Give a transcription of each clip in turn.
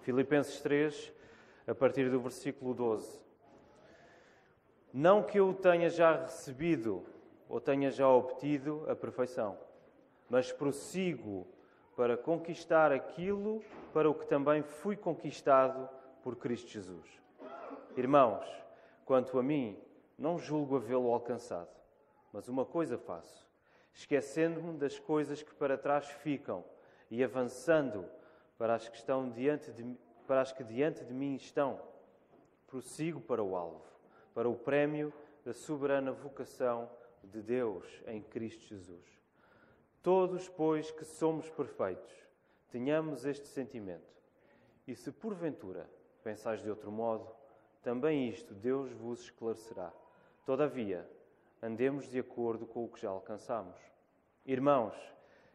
Filipenses 3, a partir do versículo 12. Não que eu tenha já recebido ou tenha já obtido a perfeição, mas prossigo para conquistar aquilo para o que também fui conquistado por Cristo Jesus. Irmãos, quanto a mim, não julgo havê-lo alcançado, mas uma coisa faço, esquecendo-me das coisas que para trás ficam e avançando para as que diante de mim estão, prossigo para o alvo, para o prémio da soberana vocação de Deus em Cristo Jesus. Todos, pois, que somos perfeitos, tenhamos este sentimento. E se porventura pensais de outro modo, também isto Deus vos esclarecerá. Todavia, andemos de acordo com o que já alcançamos. Irmãos,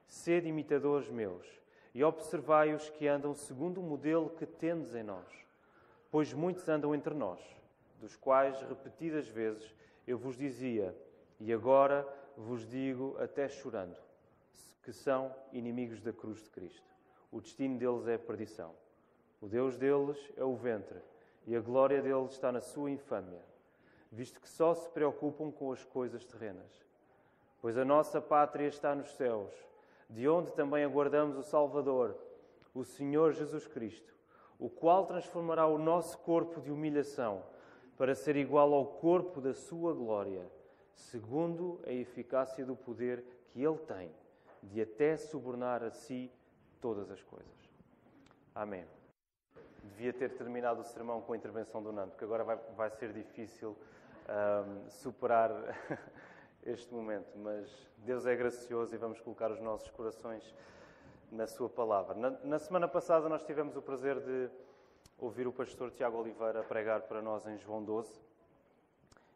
sede imitadores meus, e observai os que andam segundo o modelo que tendes em nós. Pois muitos andam entre nós, dos quais repetidas vezes eu vos dizia, e agora vos digo até chorando, que são inimigos da cruz de Cristo. O destino deles é a perdição. O Deus deles é o ventre, e a glória deles está na sua infâmia, visto que só se preocupam com as coisas terrenas. Pois a nossa pátria está nos céus, de onde também aguardamos o Salvador, o Senhor Jesus Cristo, o qual transformará o nosso corpo de humilhação para ser igual ao corpo da sua glória, segundo a eficácia do poder que Ele tem, de até subornar a si todas as coisas. Amém. Devia ter terminado o sermão com a intervenção do Nando, porque agora vai ser difícil superar este momento, mas Deus é gracioso e vamos colocar os nossos corações na sua palavra. Na semana passada nós tivemos o prazer de ouvir o pastor Tiago Oliveira pregar para nós em João 12.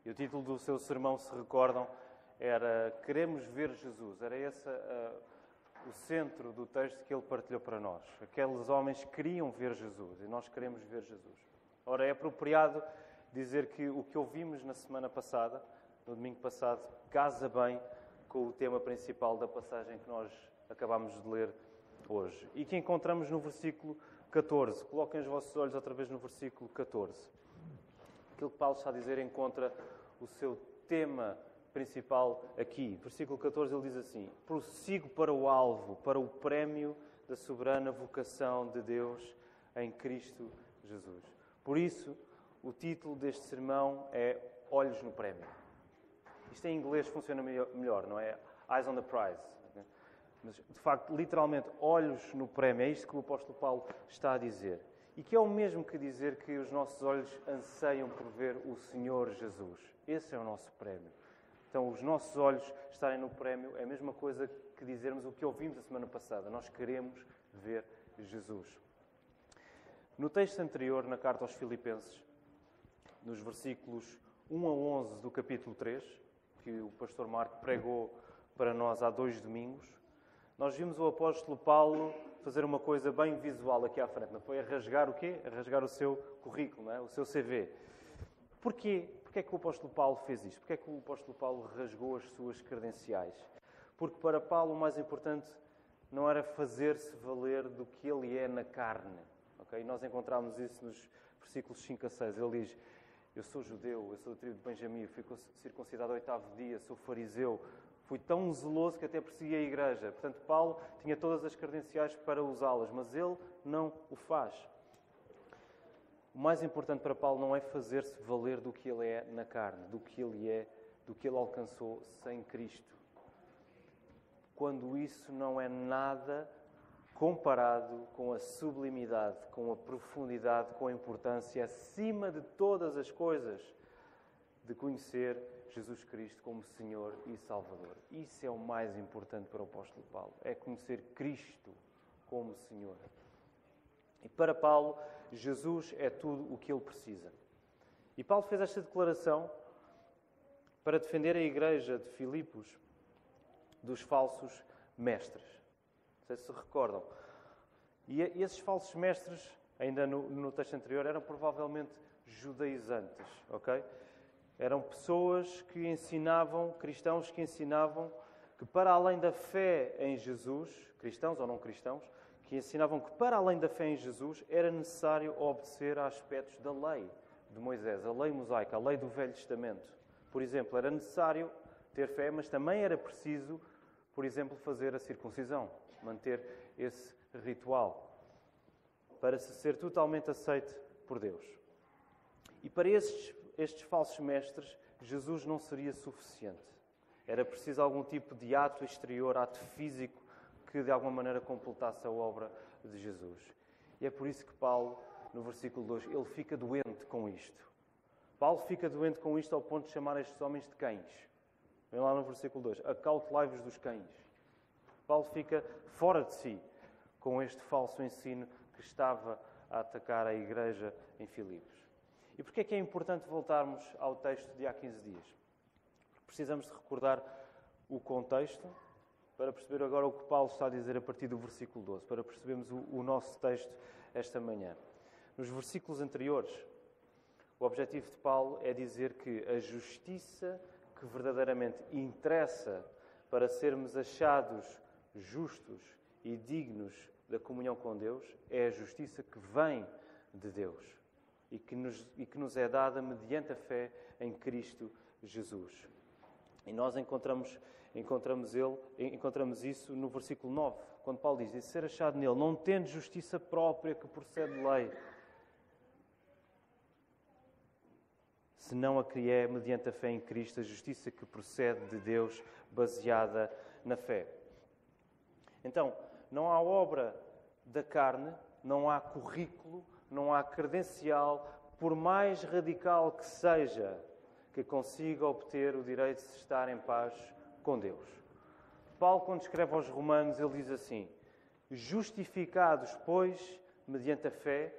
E o título do seu sermão, se recordam, era Queremos ver Jesus. Era esse o centro do texto que ele partilhou para nós. Aqueles homens queriam ver Jesus e nós queremos ver Jesus. Ora, é apropriado dizer que o que ouvimos na semana passada, no domingo passado, casa bem com o tema principal da passagem que nós acabámos de ler hoje. E que encontramos no versículo 14. Coloquem os vossos olhos outra vez no versículo 14. Aquilo que Paulo está a dizer encontra o seu tema principal aqui. Versículo 14 ele diz assim: prossigo para o alvo, para o prémio da soberana vocação de Deus em Cristo Jesus. Por isso, o título deste sermão é Olhos no Prémio. Isto em inglês funciona melhor, não é? Eyes on the prize. Mas, de facto, literalmente, olhos no prémio. É isto que o apóstolo Paulo está a dizer. E que é o mesmo que dizer que os nossos olhos anseiam por ver o Senhor Jesus. Esse é o nosso prémio. Então, os nossos olhos estarem no prémio é a mesma coisa que dizermos o que ouvimos a semana passada. Nós queremos ver Jesus. No texto anterior, na carta aos Filipenses, nos versículos 1 a 11 do capítulo 3, que o pastor Marco pregou para nós há 2 domingos, nós vimos o apóstolo Paulo fazer uma coisa bem visual aqui à frente. Não foi a rasgar o quê? A rasgar o seu currículo, não é? O seu CV. Porquê? Porquê é que o apóstolo Paulo fez isto? Porquê é que o apóstolo Paulo rasgou as suas credenciais? Porque para Paulo o mais importante não era fazer-se valer do que ele é na carne. Okay? E nós encontramos isso nos versículos 5 a 6. Ele diz, eu sou judeu, eu sou da tribo de Benjamim, fui circuncidado ao 8º dia, sou fariseu, fui tão zeloso que até persegui a igreja. Portanto, Paulo tinha todas as credenciais para usá-las, mas ele não o faz. O mais importante para Paulo não é fazer-se valer do que ele é na carne, do que ele é, do que ele alcançou sem Cristo. Quando isso não é nada comparado com a sublimidade, com a profundidade, com a importância, acima de todas as coisas, de conhecer Jesus Cristo como Senhor e Salvador. Isso é o mais importante para o apóstolo Paulo, é conhecer Cristo como Senhor. E para Paulo, Jesus é tudo o que ele precisa. E Paulo fez esta declaração para defender a igreja de Filipos dos falsos mestres. Não sei se recordam. E esses falsos mestres, ainda no texto anterior, eram provavelmente judaizantes, ok? Eram pessoas que ensinavam, cristãos que ensinavam que para além da fé em Jesus, cristãos ou não cristãos, que ensinavam que, para além da fé em Jesus, era necessário obedecer a aspectos da lei de Moisés, a lei mosaica, a lei do Velho Testamento. Por exemplo, era necessário ter fé, mas também era preciso, por exemplo, fazer a circuncisão, manter esse ritual, para se ser totalmente aceite por Deus. E para estes falsos mestres, Jesus não seria suficiente. Era preciso algum tipo de ato exterior, ato físico, que de alguma maneira completasse a obra de Jesus. E é por isso que Paulo, no versículo 2, ele fica doente com isto. Paulo fica doente com isto ao ponto de chamar estes homens de cães. Vem lá no versículo 2, acautelai-vos dos cães. Paulo fica fora de si com este falso ensino que estava a atacar a igreja em Filipos. E porquê é que é importante voltarmos ao texto de há 15 dias? Precisamos de recordar o contexto para perceber agora o que Paulo está a dizer a partir do versículo 12, para percebermos o nosso texto esta manhã. Nos versículos anteriores, o objetivo de Paulo é dizer que a justiça que verdadeiramente interessa para sermos achados justos e dignos da comunhão com Deus é a justiça que vem de Deus e que nos é dada mediante a fé em Cristo Jesus. E nós encontramos isso no versículo 9, quando Paulo diz: "E ser achado nele, não tendo justiça própria que procede de lei, senão a que é mediante a fé em Cristo, a justiça que procede de Deus, baseada na fé." Então, não há obra da carne, não há currículo, não há credencial, por mais radical que seja, que consiga obter o direito de estar em paz com Deus. Paulo, quando escreve aos Romanos, ele diz assim: "Justificados, pois, mediante a fé,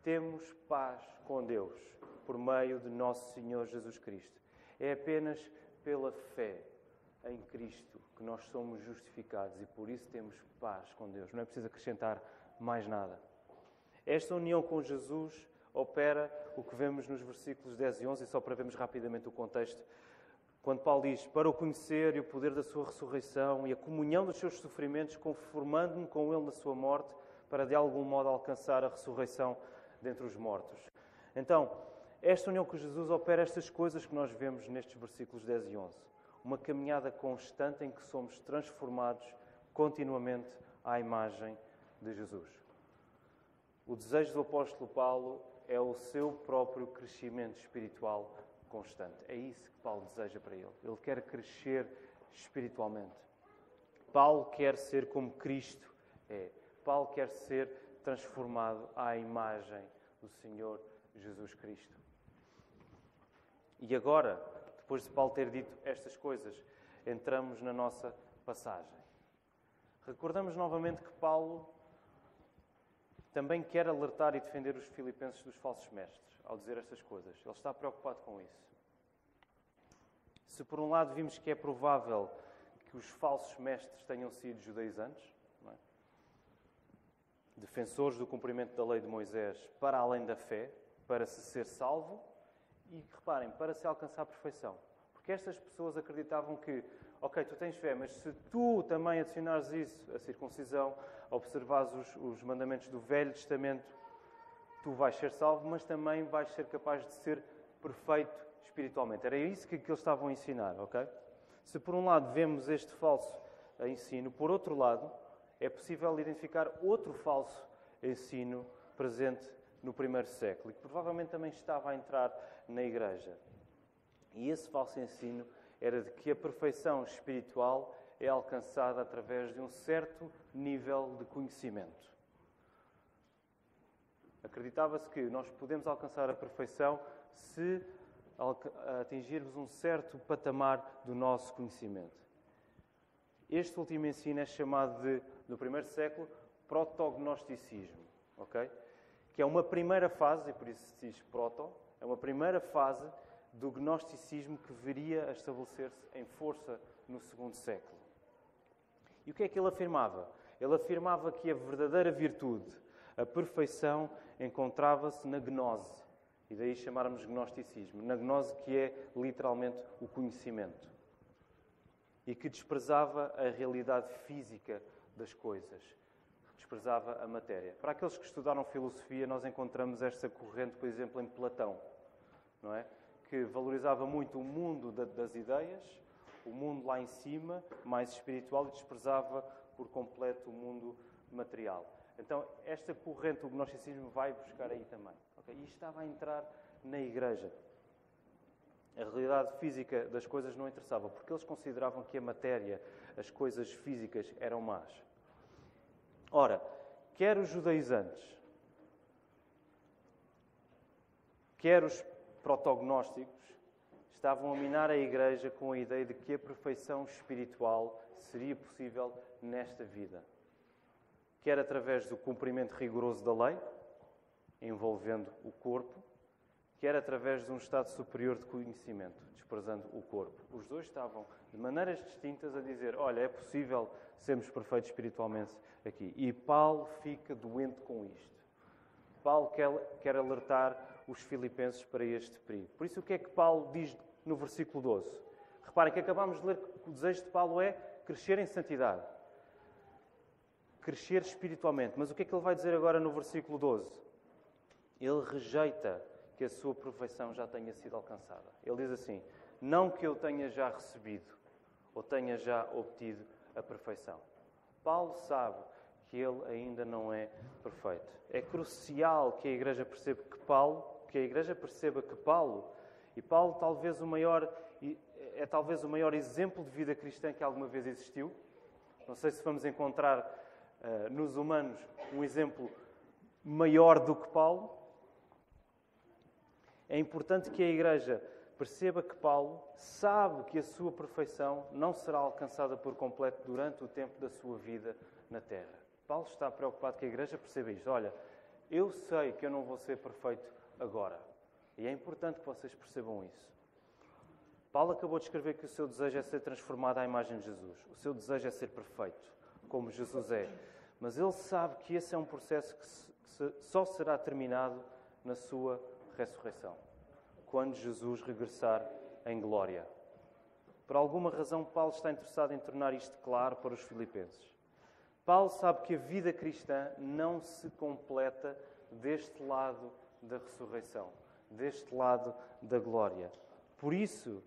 temos paz com Deus, por meio de nosso Senhor Jesus Cristo." É apenas pela fé em Cristo que nós somos justificados e por isso temos paz com Deus. Não é preciso acrescentar mais nada. Esta união com Jesus opera o que vemos nos versículos 10 e 11, e só para vermos rapidamente o contexto, quando Paulo diz: "Para o conhecer e o poder da sua ressurreição e a comunhão dos seus sofrimentos, conformando-me com ele na sua morte, para de algum modo alcançar a ressurreição dentre os mortos." Então, esta união com Jesus opera estas coisas que nós vemos nestes versículos 10 e 11. Uma caminhada constante em que somos transformados continuamente à imagem de Jesus. O desejo do apóstolo Paulo é o seu próprio crescimento espiritual constante. É isso que Paulo deseja para ele. Ele quer crescer espiritualmente. Paulo quer ser como Cristo é. Paulo quer ser transformado à imagem do Senhor Jesus Cristo. E agora, depois de Paulo ter dito estas coisas, entramos na nossa passagem. Recordamos novamente que Paulo também quer alertar e defender os filipenses dos falsos mestres, ao dizer estas coisas. Ele está preocupado com isso. Se por um lado vimos que é provável que os falsos mestres tenham sido judaizantes, não é? Defensores do cumprimento da lei de Moisés para além da fé, para se ser salvo, e reparem, para se alcançar a perfeição. Porque estas pessoas acreditavam que, ok, tu tens fé, mas se tu também adicionares isso, a circuncisão, observares os mandamentos do Velho Testamento, tu vais ser salvo, mas também vais ser capaz de ser perfeito espiritualmente. Era isso que eles estavam a ensinar, ok? Se por um lado vemos este falso ensino, por outro lado, é possível identificar outro falso ensino presente no primeiro século, e que provavelmente também estava a entrar na igreja. E esse falso ensino era de que a perfeição espiritual é alcançada através de um certo nível de conhecimento. Acreditava-se que nós podemos alcançar a perfeição se atingirmos um certo patamar do nosso conhecimento. Este último ensino é chamado de, no primeiro século, protognosticismo, ok? Que é uma primeira fase, e por isso se diz proto, é uma primeira fase do gnosticismo que viria a estabelecer-se em força no segundo século. E o que é que ele afirmava? Ele afirmava que a verdadeira virtude, a perfeição, encontrava-se na gnose. E daí chamarmos gnosticismo. Na gnose, que é literalmente o conhecimento. E que desprezava a realidade física das coisas. desprezava a matéria. Para aqueles que estudaram filosofia, nós encontramos esta corrente, por exemplo, em Platão, não é? Que valorizava muito o mundo das ideias, o mundo lá em cima, mais espiritual, e desprezava por completo o mundo material. Então, esta corrente, o gnosticismo, vai buscar aí também. Okay? E estava a entrar na igreja. A realidade física das coisas não interessava, porque eles consideravam que a matéria, as coisas físicas, eram más. Ora, quer os judaizantes, quer os protognósticos, estavam a minar a igreja com a ideia de que a perfeição espiritual seria possível nesta vida. Quer através do cumprimento rigoroso da lei, envolvendo o corpo, quer através de um estado superior de conhecimento, desprezando o corpo. Os dois estavam, de maneiras distintas, a dizer, olha, é possível sermos perfeitos espiritualmente aqui. E Paulo fica doente com isto. Paulo quer alertar os filipenses para este perigo. Por isso, o que é que Paulo diz no versículo 12? Reparem que acabámos de ler que o desejo de Paulo é crescer em santidade. Crescer espiritualmente. Mas o que é que ele vai dizer agora no versículo 12? Ele rejeita que a sua perfeição já tenha sido alcançada. Ele diz assim, não que eu tenha já recebido ou tenha já obtido a perfeição. Paulo sabe que ele ainda não é perfeito. É crucial que a igreja perceba que Paulo, e Paulo talvez talvez o maior exemplo de vida cristã que alguma vez existiu. Não sei se vamos encontrar nos humanos um exemplo maior do que Paulo. É importante que a igreja perceba que Paulo sabe que a sua perfeição não será alcançada por completo durante o tempo da sua vida na terra. Paulo está preocupado que a igreja perceba isto. Olha, eu sei que eu não vou ser perfeito agora. E é importante que vocês percebam isso. Paulo acabou de escrever que o seu desejo é ser transformado à imagem de Jesus. O seu desejo é ser perfeito, como Jesus é. Mas ele sabe que esse é um processo que só será terminado na sua ressurreição, quando Jesus regressar em glória. Por alguma razão, Paulo está interessado em tornar isto claro para os filipenses. Paulo sabe que a vida cristã não se completa deste lado da ressurreição, deste lado da glória. Por isso,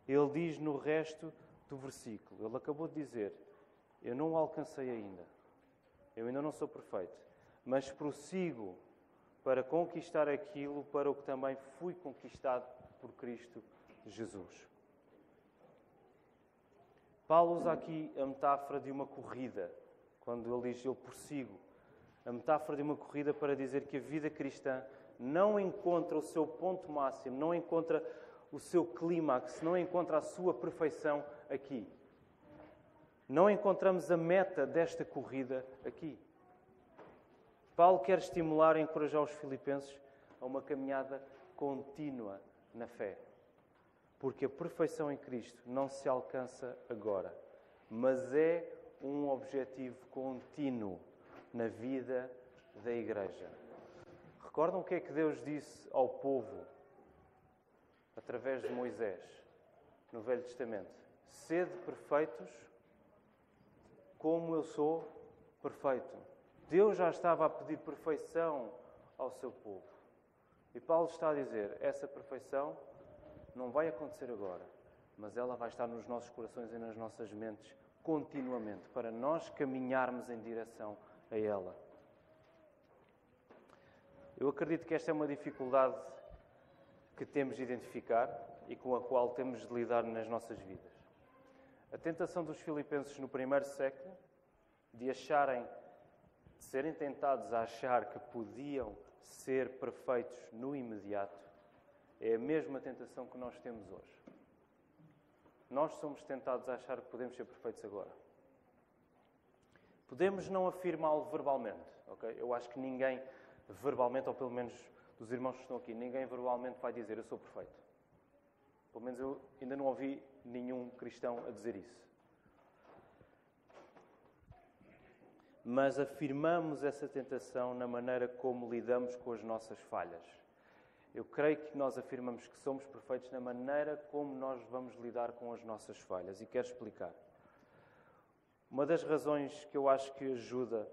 ele diz no resto do versículo, ele acabou de dizer, eu não o alcancei ainda, eu ainda não sou perfeito, mas prossigo para conquistar aquilo para o que também fui conquistado por Cristo Jesus. Paulo usa aqui a metáfora de uma corrida, quando ele diz, eu prossigo. A metáfora de uma corrida para dizer que a vida cristã não encontra o seu ponto máximo, não encontra o seu clímax, não encontra a sua perfeição aqui. Não encontramos a meta desta corrida aqui. Paulo quer estimular e encorajar os filipenses a uma caminhada contínua na fé. Porque a perfeição em Cristo não se alcança agora, mas é um objetivo contínuo na vida da igreja. Recordam o que é que Deus disse ao povo através de Moisés no Velho Testamento? Sede perfeitos como eu sou perfeito. Deus já estava a pedir perfeição ao seu povo. E Paulo está a dizer, essa perfeição não vai acontecer agora, mas ela vai estar nos nossos corações e nas nossas mentes continuamente, para nós caminharmos em direção a ela. Eu acredito que esta é uma dificuldade que temos de identificar e com a qual temos de lidar nas nossas vidas. A tentação dos filipenses no primeiro século de serem tentados a achar que podiam ser perfeitos no imediato, é a mesma tentação que nós temos hoje. Nós somos tentados a achar que podemos ser perfeitos agora. Podemos não afirmá-lo verbalmente, ok? Eu acho que ninguém verbalmente, ou pelo menos dos irmãos que estão aqui, ninguém verbalmente vai dizer eu sou perfeito. Pelo menos eu ainda não ouvi nenhum cristão a dizer isso. Mas afirmamos essa tentação na maneira como lidamos com as nossas falhas. Eu creio que nós afirmamos que somos perfeitos na maneira como nós vamos lidar com as nossas falhas. E quero explicar. Uma das razões que eu acho que ajuda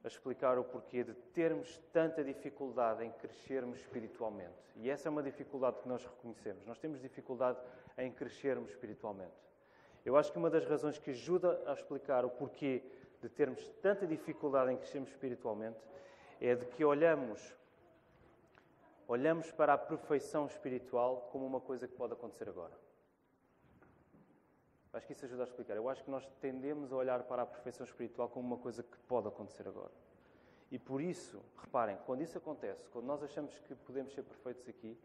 a explicar o porquê de termos tanta dificuldade em crescermos espiritualmente. E essa é uma dificuldade que nós reconhecemos. Nós temos dificuldade em crescermos espiritualmente. Eu acho que uma das razões que ajuda a explicar o porquê de termos tanta dificuldade em crescermos espiritualmente é de que olhamos para a perfeição espiritual como uma coisa que pode acontecer agora. Acho que isso ajuda a explicar. Eu acho que nós tendemos a olhar para a perfeição espiritual como uma coisa que pode acontecer agora. E por isso, reparem, quando isso acontece, quando nós achamos que podemos ser perfeitos aqui,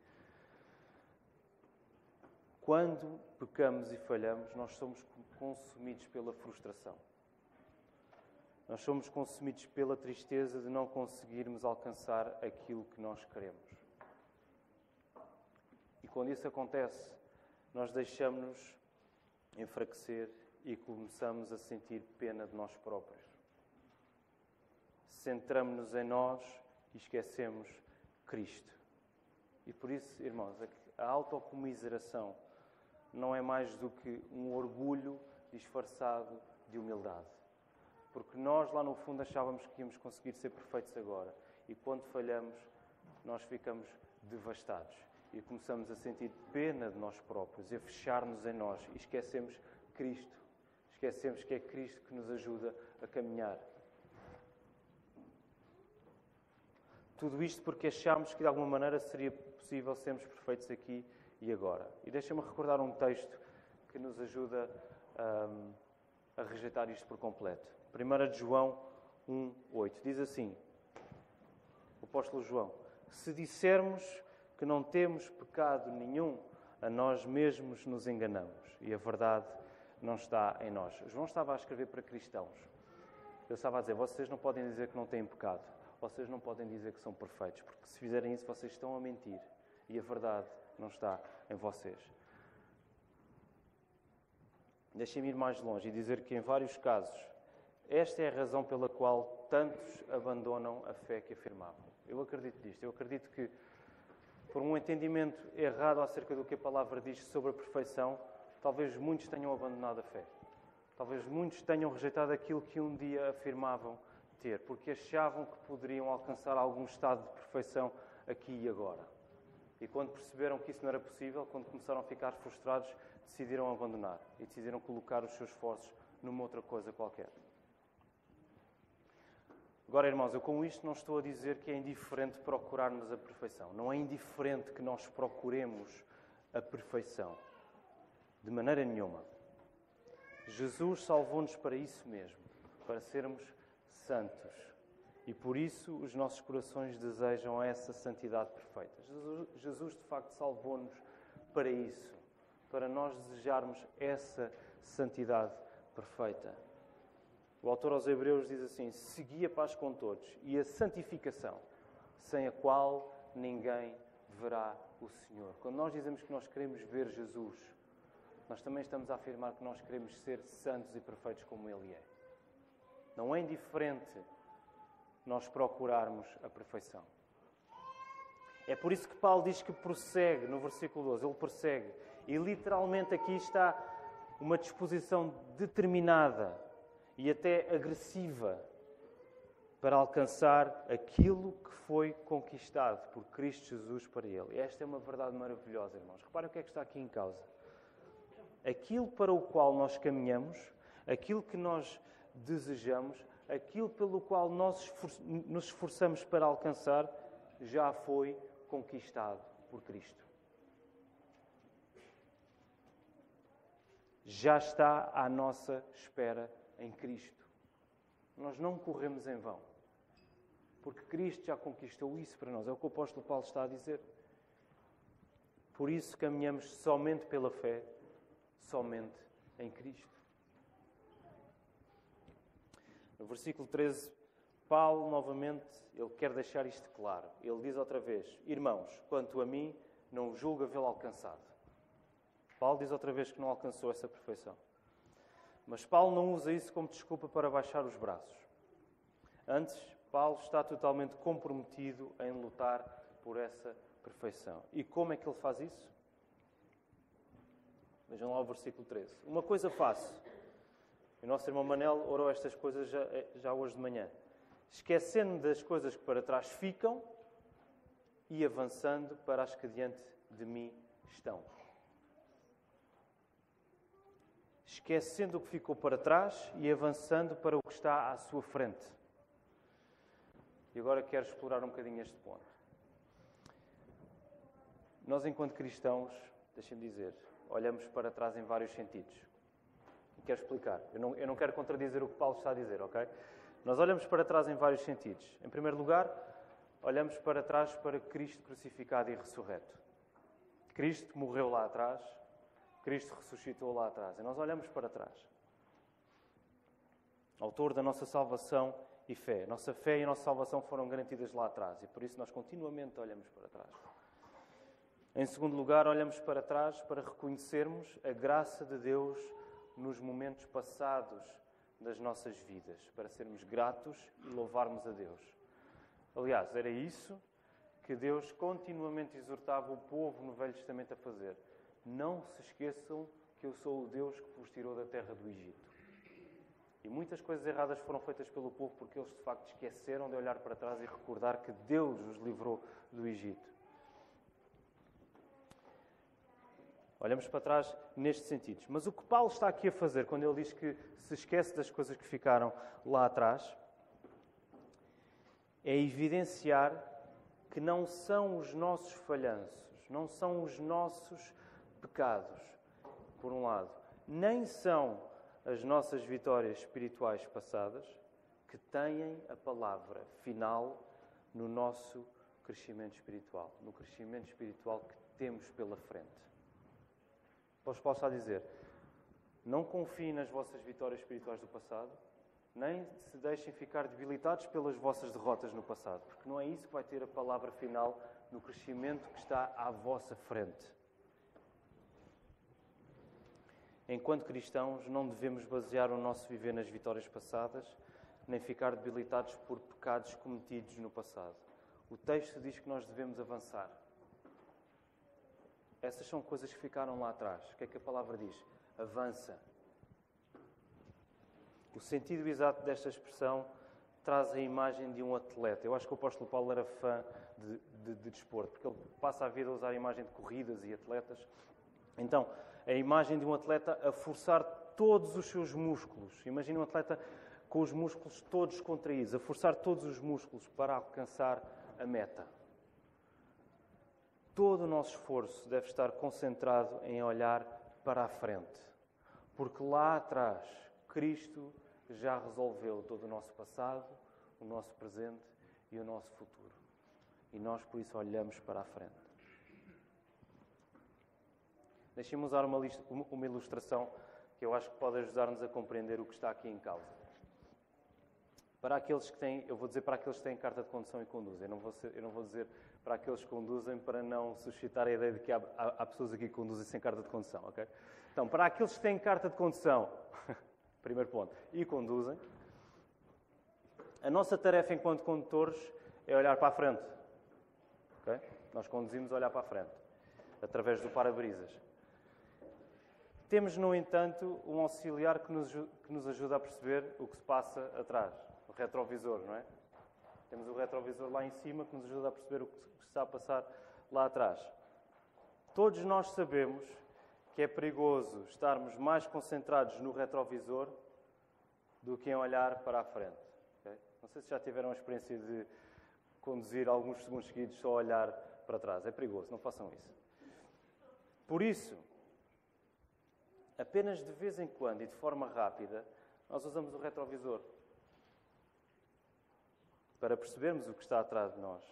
quando pecamos e falhamos, nós somos consumidos pela frustração. Nós somos consumidos pela tristeza de não conseguirmos alcançar aquilo que nós queremos. E quando isso acontece, nós deixamos-nos enfraquecer e começamos a sentir pena de nós próprios. Centramos-nos em nós e esquecemos Cristo. E por isso, irmãos, a autocomiseração não é mais do que um orgulho disfarçado de humildade. Porque nós, lá no fundo, achávamos que íamos conseguir ser perfeitos agora. E quando falhamos, nós ficamos devastados. E começamos a sentir pena de nós próprios e a fechar-nos em nós. E esquecemos Cristo. Esquecemos que é Cristo que nos ajuda a caminhar. Tudo isto porque achámos que de alguma maneira seria possível sermos perfeitos aqui e agora. E deixa-me recordar um texto que nos ajuda a rejeitar isto por completo. 1 de João 1:8. Diz assim, o apóstolo João: se dissermos que não temos pecado nenhum, a nós mesmos nos enganamos e a verdade não está em nós. João estava a escrever para cristãos. Ele estava a dizer, vocês não podem dizer que não têm pecado. Vocês não podem dizer que são perfeitos, porque se fizerem isso, vocês estão a mentir. E a verdade não está em vocês. Deixem-me ir mais longe e dizer que, em vários casos, esta é a razão pela qual tantos abandonam a fé que afirmavam. Eu acredito nisto. Eu acredito que, por um entendimento errado acerca do que a palavra diz sobre a perfeição, talvez muitos tenham abandonado a fé. Talvez muitos tenham rejeitado aquilo que um dia afirmavam ter, porque achavam que poderiam alcançar algum estado de perfeição aqui e agora. E quando perceberam que isso não era possível, quando começaram a ficar frustrados, decidiram abandonar e decidiram colocar os seus esforços numa outra coisa qualquer. Agora, irmãos, eu com isto não estou a dizer que é indiferente procurarmos a perfeição. Não é indiferente que nós procuremos a perfeição. De maneira nenhuma. Jesus salvou-nos para isso mesmo, para sermos santos. E por isso os nossos corações desejam essa santidade perfeita. Jesus de facto salvou-nos para isso, para nós desejarmos essa santidade perfeita. O autor aos Hebreus diz assim, segui a paz com todos e a santificação, sem a qual ninguém verá o Senhor. Quando nós dizemos que nós queremos ver Jesus, nós também estamos a afirmar que nós queremos ser santos e perfeitos como Ele é. Não é indiferente nós procurarmos a perfeição. É por isso que Paulo diz que prossegue, no versículo 12, ele prossegue. E literalmente aqui está uma disposição determinada e até agressiva para alcançar aquilo que foi conquistado por Cristo Jesus para ele. E esta é uma verdade maravilhosa, irmãos. Reparem o que é que está aqui em causa. Aquilo para o qual nós caminhamos, aquilo que nós desejamos, aquilo pelo qual nós nos esforçamos para alcançar, já foi conquistado por Cristo. Já está à nossa espera em Cristo. Nós não corremos em vão, porque Cristo já conquistou isso para nós. É o que o apóstolo Paulo está a dizer. Por isso caminhamos somente pela fé, somente em Cristo. No versículo 13, Paulo, novamente, ele quer deixar isto claro. Ele diz outra vez, irmãos, quanto a mim, não julgo havê-lo alcançado. Paulo diz outra vez que não alcançou essa perfeição. Mas Paulo não usa isso como desculpa para baixar os braços. Antes, Paulo está totalmente comprometido em lutar por essa perfeição. E como é que ele faz isso? Vejam lá o versículo 13. Uma coisa faço. O nosso irmão Manel orou estas coisas já hoje de manhã. esquecendo das coisas que para trás ficam e avançando para as que diante de mim estão. Esquecendo o que ficou para trás e avançando para o que está à sua frente. E agora quero explorar um bocadinho este ponto. Nós, enquanto cristãos, deixem-me dizer, olhamos para trás em vários sentidos. E quero explicar. Eu não quero contradizer o que Paulo está a dizer, ok? Nós olhamos para trás em vários sentidos. Em primeiro lugar, olhamos para trás para Cristo crucificado e ressurreto. Cristo morreu lá atrás, Cristo ressuscitou lá atrás. E nós olhamos para trás. Autor da nossa salvação e fé. Nossa fé e a nossa salvação foram garantidas lá atrás. E por isso nós continuamente olhamos para trás. Em segundo lugar, olhamos para trás para reconhecermos a graça de Deus nos momentos passados das nossas vidas, para sermos gratos e louvarmos a Deus. Aliás, era isso que Deus continuamente exortava o povo no Velho Testamento a fazer. Não se esqueçam que eu sou o Deus que vos tirou da terra do Egito. E muitas coisas erradas foram feitas pelo povo porque eles, de facto, esqueceram de olhar para trás e recordar que Deus os livrou do Egito. Olhamos para trás nestes sentidos. Mas o que Paulo está aqui a fazer, quando ele diz que se esquece das coisas que ficaram lá atrás, é evidenciar que não são os nossos falhanços, não são os nossos pecados, por um lado, nem são as nossas vitórias espirituais passadas que têm a palavra final no nosso crescimento espiritual, no crescimento espiritual que temos pela frente. Paulo está a dizer, não confiem nas vossas vitórias espirituais do passado, nem se deixem ficar debilitados pelas vossas derrotas no passado, porque não é isso que vai ter a palavra final no crescimento que está à vossa frente. Enquanto cristãos, não devemos basear o nosso viver nas vitórias passadas, nem ficar debilitados por pecados cometidos no passado. O texto diz que nós devemos avançar. Essas são coisas que ficaram lá atrás. O que é que a palavra diz? Avança. O sentido exato desta expressão traz a imagem de um atleta. Eu acho que o apóstolo Paulo era fã de desporto, porque ele passa a vida a usar a imagem de corridas e atletas. Então, a imagem de um atleta a forçar todos os seus músculos. Imagina um atleta com os músculos todos contraídos, a forçar todos os músculos para alcançar a meta. Todo o nosso esforço deve estar concentrado em olhar para a frente, porque lá atrás Cristo já resolveu todo o nosso passado, o nosso presente e o nosso futuro. E nós, por isso, olhamos para a frente. Deixem-me usar uma ilustração que eu acho que pode ajudar-nos a compreender o que está aqui em causa. Para aqueles que têm, eu vou dizer para aqueles que têm carta de condução e conduzem. Eu não vou dizer para aqueles que conduzem para não suscitar a ideia de que há pessoas aqui que conduzem sem carta de condução, ok? Então, para aqueles que têm carta de condução, primeiro ponto, e conduzem, a nossa tarefa enquanto condutores é olhar para a frente, ok? Nós conduzimos a olhar para a frente, através do para-brisas. Temos, no entanto, um auxiliar que nos ajuda a perceber o que se passa atrás. O retrovisor, não é? Temos o retrovisor lá em cima que nos ajuda a perceber o que está a passar lá atrás. Todos nós sabemos que é perigoso estarmos mais concentrados no retrovisor do que em olhar para a frente. Okay? Não sei se já tiveram a experiência de conduzir alguns segundos seguidos só a olhar para trás. É perigoso, não façam isso. Por isso, apenas de vez em quando e de forma rápida, nós usamos o retrovisor para percebermos o que está atrás de nós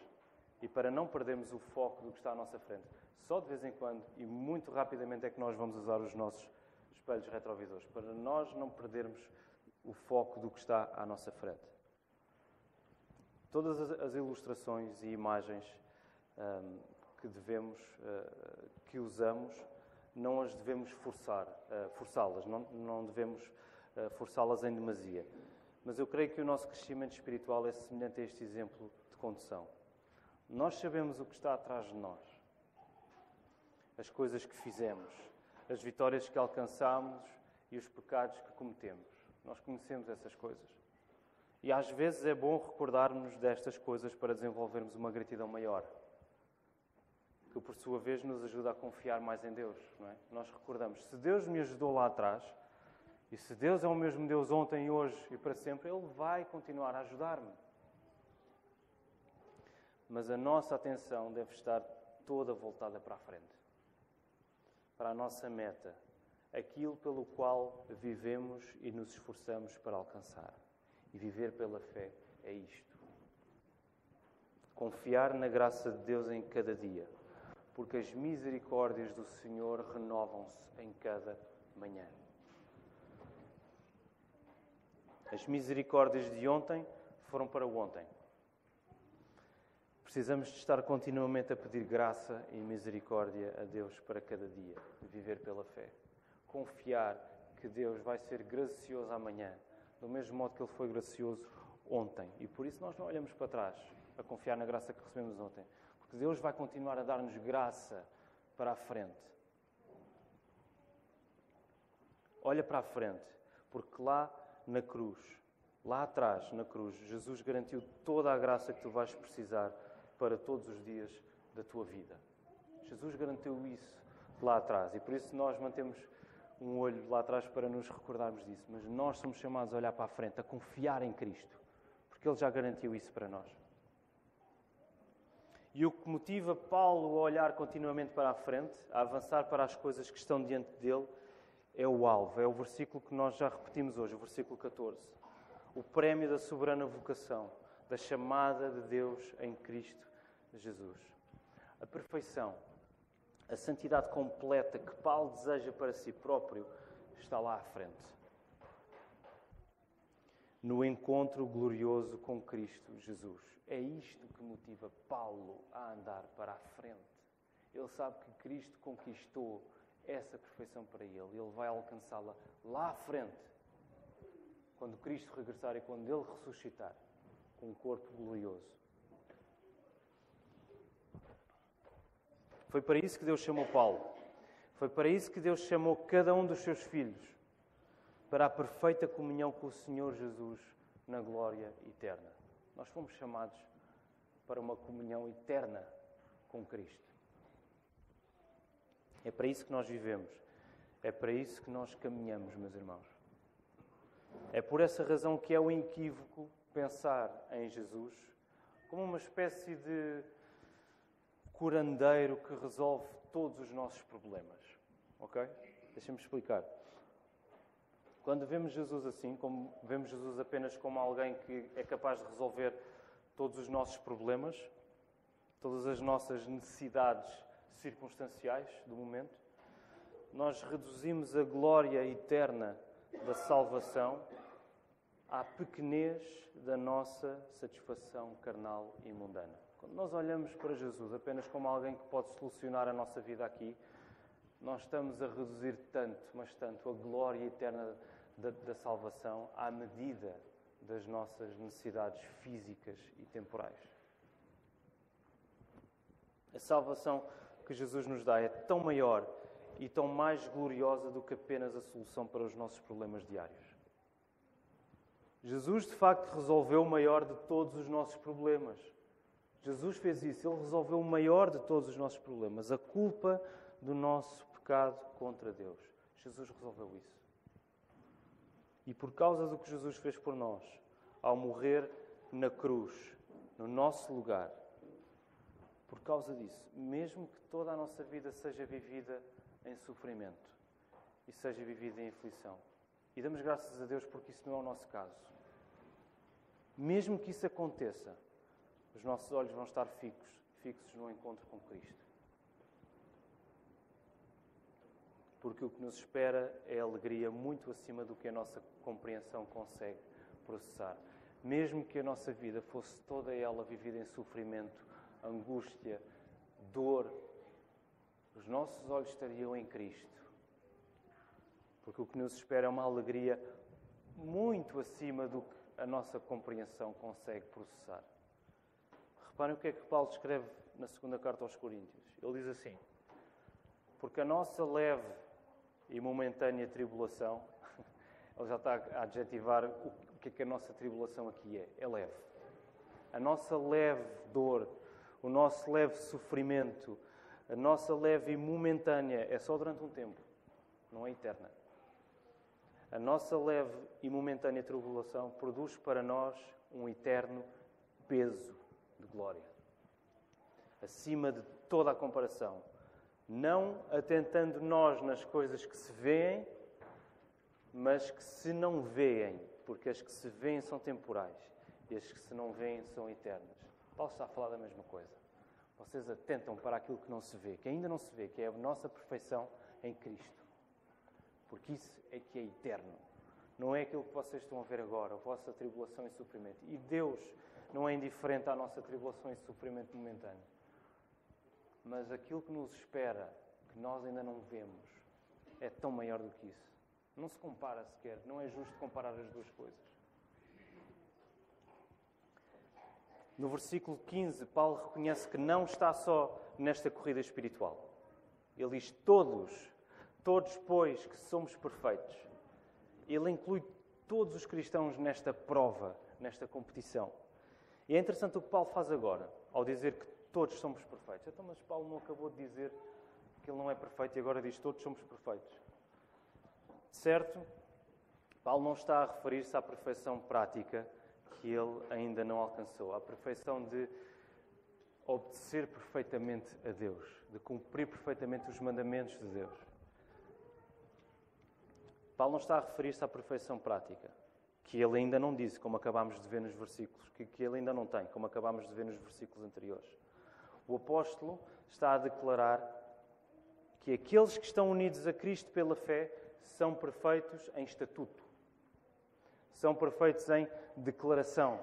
e para não perdermos o foco do que está à nossa frente. Só de vez em quando e muito rapidamente é que nós vamos usar os nossos espelhos retrovisores, para nós não perdermos o foco do que está à nossa frente. Todas as ilustrações e imagens que usamos, não as devemos forçá-las, não devemos forçá-las em demasia. Mas eu creio que o nosso crescimento espiritual é semelhante a este exemplo de condução. Nós sabemos o que está atrás de nós. As coisas que fizemos, as vitórias que alcançamos e os pecados que cometemos. Nós conhecemos essas coisas. E às vezes é bom recordarmos destas coisas para desenvolvermos uma gratidão maior, que por sua vez nos ajuda a confiar mais em Deus, não é? Nós recordamos, se Deus me ajudou lá atrás, e se Deus é o mesmo Deus ontem, hoje e para sempre, Ele vai continuar a ajudar-me. Mas a nossa atenção deve estar toda voltada para a frente, para a nossa meta, aquilo pelo qual vivemos e nos esforçamos para alcançar. E viver pela fé é isto. Confiar na graça de Deus em cada dia, porque as misericórdias do Senhor renovam-se em cada manhã. As misericórdias de ontem foram para o ontem. Precisamos de estar continuamente a pedir graça e misericórdia a Deus para cada dia, viver pela fé. Confiar que Deus vai ser gracioso amanhã, do mesmo modo que Ele foi gracioso ontem. E por isso nós não olhamos para trás, a confiar na graça que recebemos ontem. Porque Deus vai continuar a dar-nos graça para a frente. Olha para a frente, porque lá na cruz, lá atrás na cruz, Jesus garantiu toda a graça que tu vais precisar para todos os dias da tua vida. Jesus garantiu isso lá atrás e por isso nós mantemos um olho lá atrás para nos recordarmos disso. Mas nós somos chamados a olhar para a frente, a confiar em Cristo, porque Ele já garantiu isso para nós. E o que motiva Paulo a olhar continuamente para a frente, a avançar para as coisas que estão diante dele, é o alvo. É o versículo que nós já repetimos hoje, o versículo 14. O prémio da soberana vocação, da chamada de Deus em Cristo Jesus. A perfeição, a santidade completa que Paulo deseja para si próprio, está lá à frente. No encontro glorioso com Cristo Jesus. É isto que motiva Paulo a andar para a frente. Ele sabe que Cristo conquistou essa perfeição para ele. Ele vai alcançá-la lá à frente. Quando Cristo regressar e quando Ele ressuscitar com um corpo glorioso. Foi para isso que Deus chamou Paulo. Foi para isso que Deus chamou cada um dos seus filhos. Para a perfeita comunhão com o Senhor Jesus na glória eterna. Nós fomos chamados para uma comunhão eterna com Cristo. É para isso que nós vivemos. É para isso que nós caminhamos, meus irmãos. É por essa razão que é um equívoco pensar em Jesus como uma espécie de curandeiro que resolve todos os nossos problemas. Ok? Deixa-me explicar. Quando vemos Jesus assim, como vemos Jesus apenas como alguém que é capaz de resolver todos os nossos problemas, todas as nossas necessidades circunstanciais do momento, nós reduzimos a glória eterna da salvação à pequenez da nossa satisfação carnal e mundana. Quando nós olhamos para Jesus apenas como alguém que pode solucionar a nossa vida aqui, nós estamos a reduzir tanto, mas tanto, a glória eterna da salvação à medida das nossas necessidades físicas e temporais. A salvação que Jesus nos dá é tão maior e tão mais gloriosa do que apenas a solução para os nossos problemas diários. Jesus, de facto, resolveu o maior de todos os nossos problemas. Jesus fez isso. Ele resolveu o maior de todos os nossos problemas. A culpa do nosso pecado contra Deus. Jesus resolveu isso. E por causa do que Jesus fez por nós, ao morrer na cruz, no nosso lugar, por causa disso, mesmo que toda a nossa vida seja vivida em sofrimento e seja vivida em aflição, e damos graças a Deus porque isso não é o nosso caso, mesmo que isso aconteça, os nossos olhos vão estar fixos no encontro com Cristo. Porque o que nos espera é alegria muito acima do que a nossa compreensão consegue processar. Mesmo que a nossa vida fosse toda ela vivida em sofrimento, angústia, dor, os nossos olhos estariam em Cristo. Porque o que nos espera é uma alegria muito acima do que a nossa compreensão consegue processar. Reparem o que é que Paulo escreve na segunda carta aos Coríntios. Ele diz assim: porque a nossa leve e momentânea tribulação, ele já está a adjetivar o que é que a nossa tribulação aqui é. É leve. A nossa leve dor, o nosso leve sofrimento, a nossa leve e momentânea é só durante um tempo, não é eterna. A nossa leve e momentânea tribulação produz para nós um eterno peso de glória. Acima de toda a comparação. Não atentando nós nas coisas que se veem, mas que se não veem, porque as que se veem são temporais e as que se não veem são eternas. Paulo está a falar da mesma coisa. Vocês atentam para aquilo que não se vê, que ainda não se vê, que é a nossa perfeição em Cristo. Porque isso é que é eterno. Não é aquilo que vocês estão a ver agora, a vossa tribulação e sofrimento. E Deus não é indiferente à nossa tribulação e sofrimento momentâneo. Mas aquilo que nos espera, que nós ainda não vemos, é tão maior do que isso. Não se compara sequer, não é justo comparar as duas coisas. No versículo 15, Paulo reconhece que não está só nesta corrida espiritual. Ele diz todos, pois, que somos perfeitos. Ele inclui todos os cristãos nesta prova, nesta competição. E é interessante o que Paulo faz agora, ao dizer que todos somos perfeitos. Então, mas Paulo não acabou de dizer que ele não é perfeito e agora diz todos somos perfeitos. Certo? Paulo não está a referir-se à perfeição prática que ele ainda não alcançou. À perfeição de obedecer perfeitamente a Deus, de cumprir perfeitamente os mandamentos de Deus. Paulo não está a referir-se à perfeição prática, que ele ainda não disse, como acabámos de ver nos versículos, que ele ainda não tem, como acabámos de ver nos versículos anteriores. O apóstolo está a declarar que aqueles que estão unidos a Cristo pela fé são perfeitos em estatuto. São perfeitos em declaração.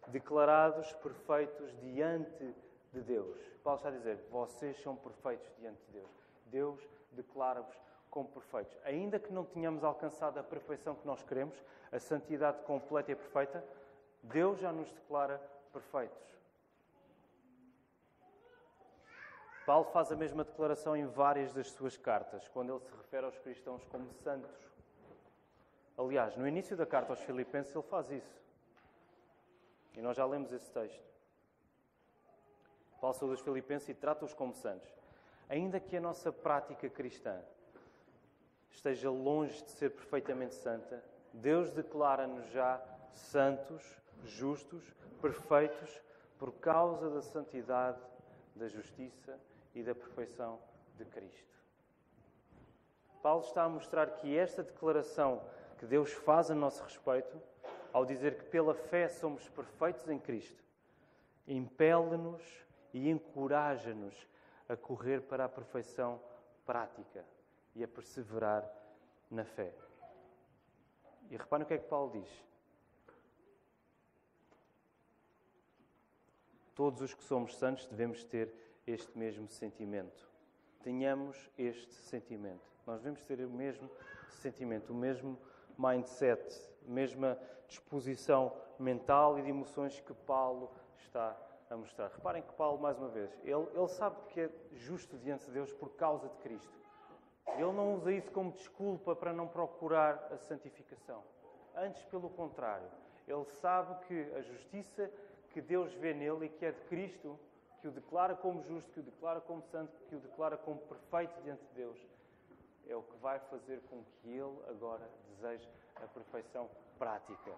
Declarados perfeitos diante de Deus. Paulo está a dizer, vocês são perfeitos diante de Deus. Deus declara-vos como perfeitos. Ainda que não tenhamos alcançado a perfeição que nós queremos, a santidade completa e perfeita, Deus já nos declara perfeitos. Paulo faz a mesma declaração em várias das suas cartas, quando ele se refere aos cristãos como santos. Aliás, no início da carta aos Filipenses ele faz isso. E nós já lemos esse texto. Paulo fala dos Filipenses e trata-os como santos. Ainda que a nossa prática cristã esteja longe de ser perfeitamente santa, Deus declara-nos já santos, justos, perfeitos, por causa da santidade, da justiça e da perfeição de Cristo. Paulo está a mostrar que esta declaração que Deus faz a nosso respeito, ao dizer que pela fé somos perfeitos em Cristo, impele-nos e encoraja-nos a correr para a perfeição prática e a perseverar na fé. E reparem o que é que Paulo diz. Todos os que somos santos devemos ter este mesmo sentimento. Tenhamos este sentimento. Nós devemos ter o mesmo sentimento, o mesmo mindset, a mesma disposição mental e de emoções que Paulo está a mostrar. Reparem que Paulo, mais uma vez, ele sabe que é justo diante de Deus por causa de Cristo. Ele não usa isso como desculpa para não procurar a santificação. Antes, pelo contrário, ele sabe que a justiça que Deus vê nele e que é de Cristo, que o declara como justo, que o declara como santo, que o declara como perfeito diante de Deus, é o que vai fazer com que ele agora deseje a perfeição prática.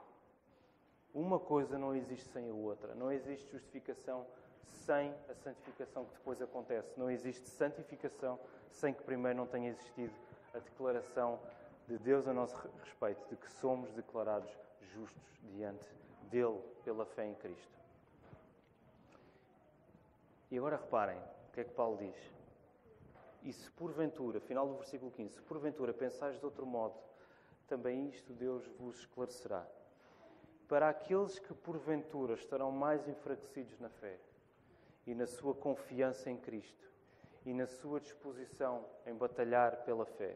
Uma coisa não existe sem a outra. Não existe justificação sem a santificação que depois acontece. Não existe santificação sem que primeiro não tenha existido a declaração de Deus a nosso respeito, de que somos declarados justos diante dele pela fé em Cristo. E agora reparem o que é que Paulo diz. E se porventura, final do versículo 15, se porventura pensais de outro modo, também isto Deus vos esclarecerá. Para aqueles que porventura estarão mais enfraquecidos na fé e na sua confiança em Cristo e na sua disposição em batalhar pela fé.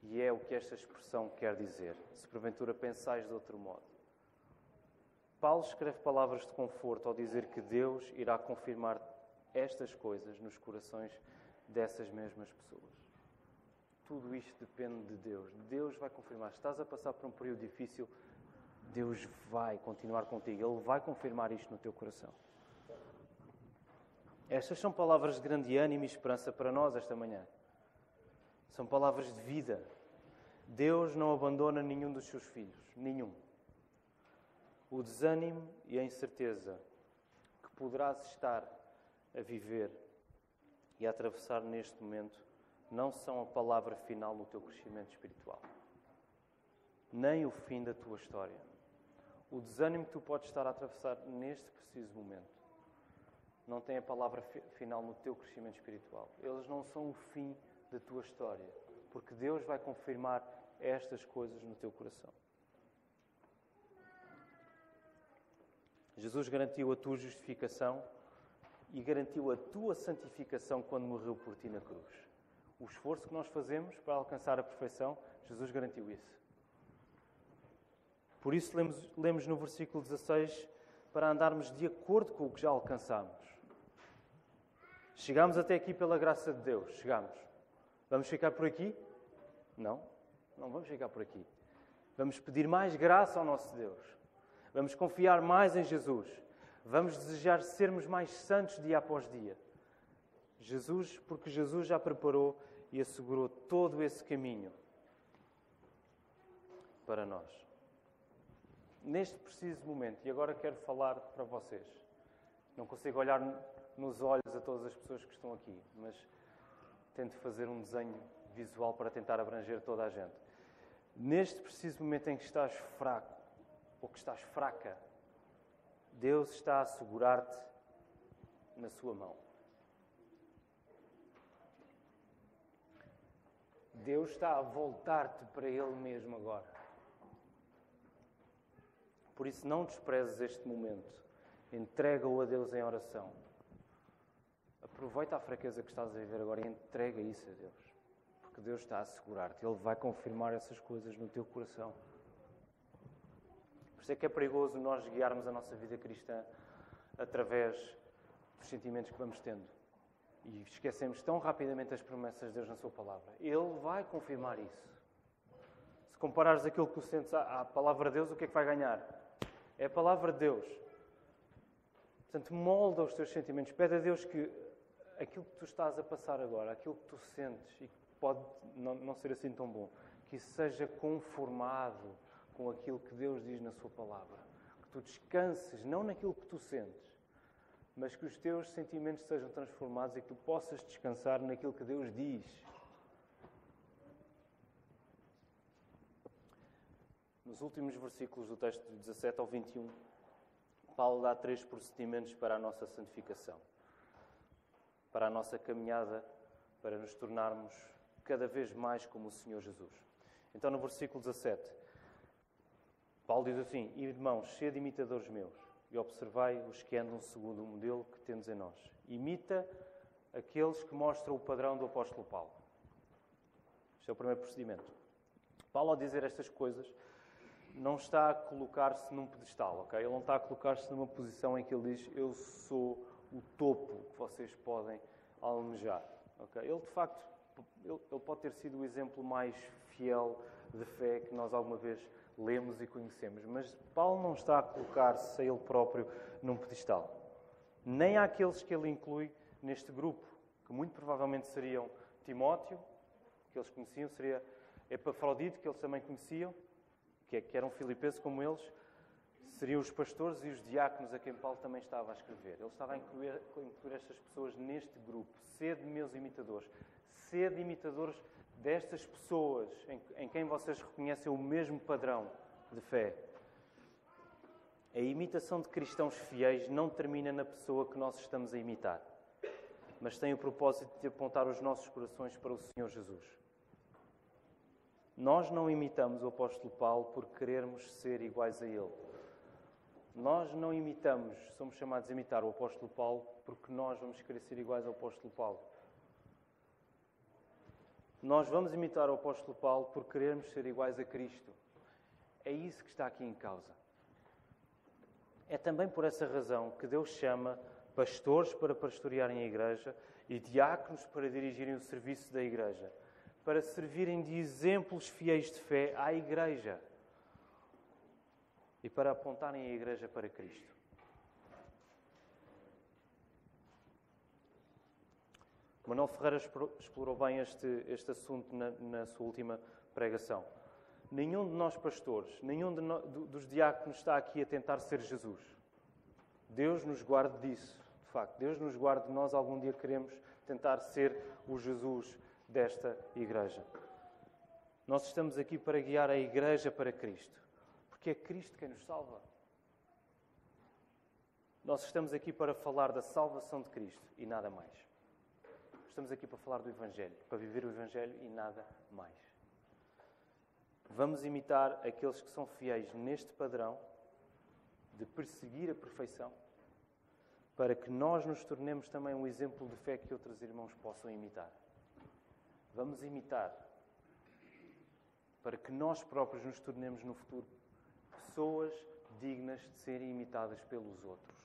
E é o que esta expressão quer dizer, se porventura pensais de outro modo. Paulo escreve palavras de conforto ao dizer que Deus irá confirmar estas coisas nos corações dessas mesmas pessoas. tudo isto depende de Deus. Deus vai confirmar. Se estás a passar por um período difícil, Deus vai continuar contigo. Ele vai confirmar isto no teu coração. Estas são palavras de grande ânimo e esperança para nós esta manhã. São palavras de vida. Deus não abandona nenhum dos seus filhos. Nenhum. O desânimo e a incerteza que poderás estar a viver e a atravessar neste momento não são a palavra final no teu crescimento espiritual. Nem o fim da tua história. O desânimo que tu podes estar a atravessar neste preciso momento não tem a palavra final no teu crescimento espiritual. Eles não são o fim da tua história, porque Deus vai confirmar estas coisas no teu coração. Jesus garantiu a tua justificação e garantiu a tua santificação quando morreu por ti na cruz. O esforço que nós fazemos para alcançar a perfeição, Jesus garantiu isso. Por isso lemos no versículo 16 para andarmos de acordo com o que já alcançamos. Chegámos até aqui pela graça de Deus. Chegámos. Vamos ficar por aqui? Não. Não vamos ficar por aqui. Vamos pedir mais graça ao nosso Deus. Vamos confiar mais em Jesus. Vamos desejar sermos mais santos dia após dia. Porque Jesus já preparou e assegurou todo esse caminho para nós. Neste preciso momento, e agora quero falar para vocês. Não consigo olhar nos olhos a todas as pessoas que estão aqui, mas tento fazer um desenho visual para tentar abranger toda a gente. Neste preciso momento em que estás fraco, ou que estás fraca, Deus está a segurar-te na sua mão. Deus está a voltar-te para Ele mesmo agora. Por isso não desprezes este momento. Entrega-o a Deus em oração. Aproveita a fraqueza que estás a viver agora e entrega isso a Deus. Porque Deus está a segurar-te. Ele vai confirmar essas coisas no teu coração. Por isso é que é perigoso nós guiarmos a nossa vida cristã através dos sentimentos que vamos tendo. E esquecemos tão rapidamente as promessas de Deus na sua palavra. Ele vai confirmar isso. Se comparares aquilo que tu sentes à palavra de Deus, o que é que vai ganhar? É a palavra de Deus. Portanto, molda os teus sentimentos. Pede a Deus que aquilo que tu estás a passar agora, aquilo que tu sentes e que pode não ser assim tão bom, que isso seja conformado com aquilo que Deus diz na sua palavra. Que tu descanses, não naquilo que tu sentes, mas que os teus sentimentos sejam transformados e que tu possas descansar naquilo que Deus diz. Nos últimos versículos do texto de 17 ao 21, Paulo dá 3 procedimentos para a nossa santificação, para a nossa caminhada, para nos tornarmos cada vez mais como o Senhor Jesus. Então, no versículo 17, Paulo diz assim: irmãos, sede imitadores meus, e observai os que andam segundo o modelo que temos em nós. Imita aqueles que mostram o padrão do apóstolo Paulo. Este é o primeiro procedimento. Paulo, ao dizer estas coisas, não está a colocar-se num pedestal, ok? Ele não está a colocar-se numa posição em que ele diz: eu sou o topo que vocês podem almejar, ok? Ele, de facto, ele pode ter sido o exemplo mais fiel de fé que nós alguma vez lemos e conhecemos, mas Paulo não está a colocar-se a ele próprio num pedestal. Nem àqueles que ele inclui neste grupo, que muito provavelmente seriam Timóteo, que eles conheciam, seria Epafrodito, que eles também conheciam, que eram filipenses como eles, seriam os pastores e os diáconos a quem Paulo também estava a escrever. Ele estava a incluir estas pessoas neste grupo. Sede meus imitadores. Sede imitadores destas pessoas em quem vocês reconhecem o mesmo padrão de fé. A imitação de cristãos fiéis não termina na pessoa que nós estamos a imitar, mas tem o propósito de apontar os nossos corações para o Senhor Jesus. Nós não imitamos o apóstolo Paulo por querermos ser iguais a ele. Nós não imitamos, somos chamados a imitar o apóstolo Paulo porque nós vamos querer ser iguais ao apóstolo Paulo. Nós vamos imitar o apóstolo Paulo por querermos ser iguais a Cristo. É isso que está aqui em causa. É também por essa razão que Deus chama pastores para pastorearem a igreja e diáconos para dirigirem o serviço da igreja. para servirem de exemplos fiéis de fé à Igreja e para apontarem a Igreja para Cristo. Manuel Ferreira explorou bem este assunto na sua última pregação. Nenhum de nós pastores, nenhum dos diáconos está aqui a tentar ser Jesus. Deus nos guarde disso, de facto. Deus nos guarde de nós algum dia queremos tentar ser o Jesus desta Igreja. Nós estamos aqui para guiar a Igreja para Cristo, porque é Cristo quem nos salva. Nós estamos aqui para falar da salvação de Cristo e nada mais. Estamos aqui para falar do Evangelho, para viver o Evangelho e nada mais. Vamos imitar aqueles que são fiéis neste padrão de perseguir a perfeição, para que nós nos tornemos também um exemplo de fé que outros irmãos possam imitar. Vamos imitar, para que nós próprios nos tornemos no futuro pessoas dignas de serem imitadas pelos outros.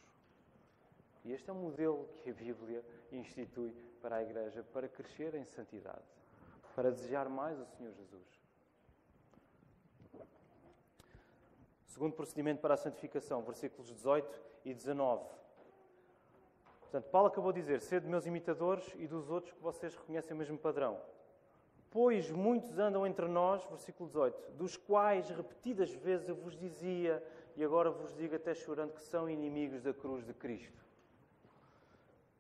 E este é um modelo que a Bíblia institui para a Igreja, para crescer em santidade, para desejar mais o Senhor Jesus. Segundo procedimento para a santificação, versículos 18 e 19. Portanto, Paulo acabou de dizer, sede meus imitadores e dos outros que vocês reconhecem o mesmo padrão. Pois muitos andam entre nós, versículo 18, dos quais repetidas vezes eu vos dizia, e agora vos digo até chorando, que são inimigos da cruz de Cristo.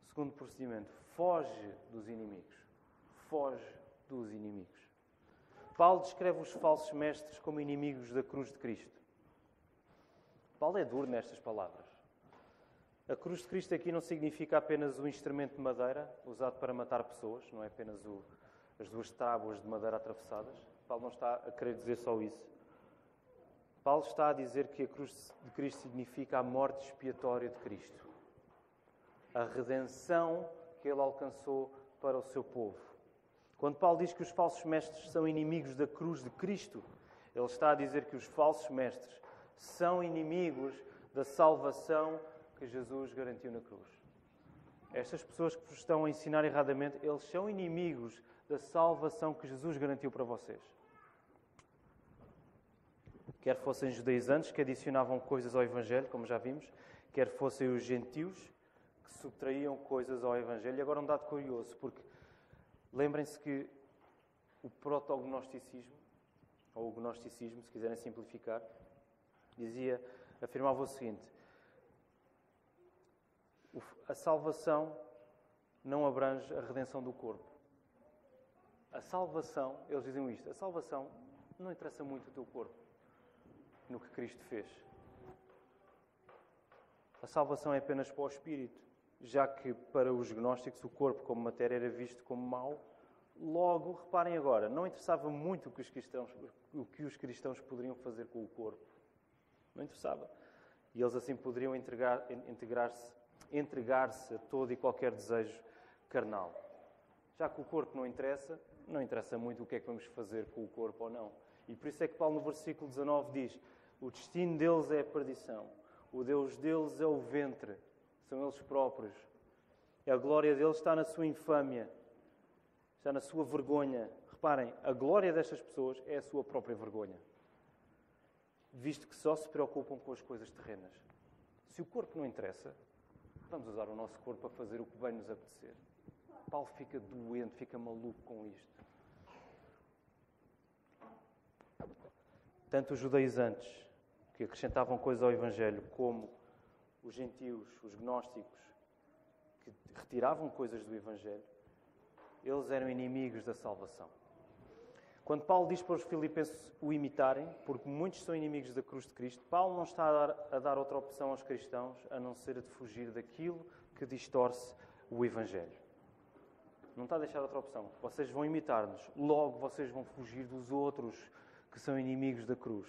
Segundo procedimento, foge dos inimigos. Foge dos inimigos. Paulo descreve os falsos mestres como inimigos da cruz de Cristo. Paulo é duro nestas palavras. A cruz de Cristo aqui não significa apenas um instrumento de madeira usado para matar pessoas, não é apenas as duas tábuas de madeira atravessadas. Paulo não está a querer dizer só isso. Paulo está a dizer que a cruz de Cristo significa a morte expiatória de Cristo. A redenção que ele alcançou para o seu povo. Quando Paulo diz que os falsos mestres são inimigos da cruz de Cristo, ele está a dizer que os falsos mestres são inimigos da salvação que Jesus garantiu na cruz. Estas pessoas que vos estão a ensinar erradamente, eles são inimigos da salvação que Jesus garantiu para vocês. Quer fossem judaizantes que adicionavam coisas ao Evangelho, como já vimos, quer fossem os gentios que subtraíam coisas ao Evangelho. E agora um dado curioso, porque lembrem-se que o protognosticismo, ou o gnosticismo, se quiserem simplificar, afirmava o seguinte: a salvação não abrange a redenção do corpo. A salvação, eles diziam isto, a salvação não interessa muito o teu corpo, no que Cristo fez. A salvação é apenas para o espírito, já que para os gnósticos o corpo como matéria era visto como mau. Logo, reparem agora, não interessava muito o que os cristãos poderiam fazer com o corpo. Não interessava. E eles assim poderiam entregar-se a todo e qualquer desejo carnal. Já que o corpo não interessa muito o que é que vamos fazer com o corpo ou não. E por isso é que Paulo no versículo 19 diz: o destino deles é a perdição, o Deus deles é o ventre, são eles próprios. E a glória deles está na sua infâmia, está na sua vergonha. Reparem, a glória destas pessoas é a sua própria vergonha, visto que só se preocupam com as coisas terrenas. Se o corpo não interessa, vamos usar o nosso corpo para fazer o que bem nos apetecer. Paulo fica doente, fica maluco com isto. Tanto os judaizantes, que acrescentavam coisas ao Evangelho, como os gentios, os gnósticos, que retiravam coisas do Evangelho, eles eram inimigos da salvação. Quando Paulo diz para os filipenses o imitarem, porque muitos são inimigos da cruz de Cristo, Paulo não está a dar outra opção aos cristãos a não ser a de fugir daquilo que distorce o Evangelho. Não está a deixar outra opção. Vocês vão imitar-nos, logo vocês vão fugir dos outros que são inimigos da cruz.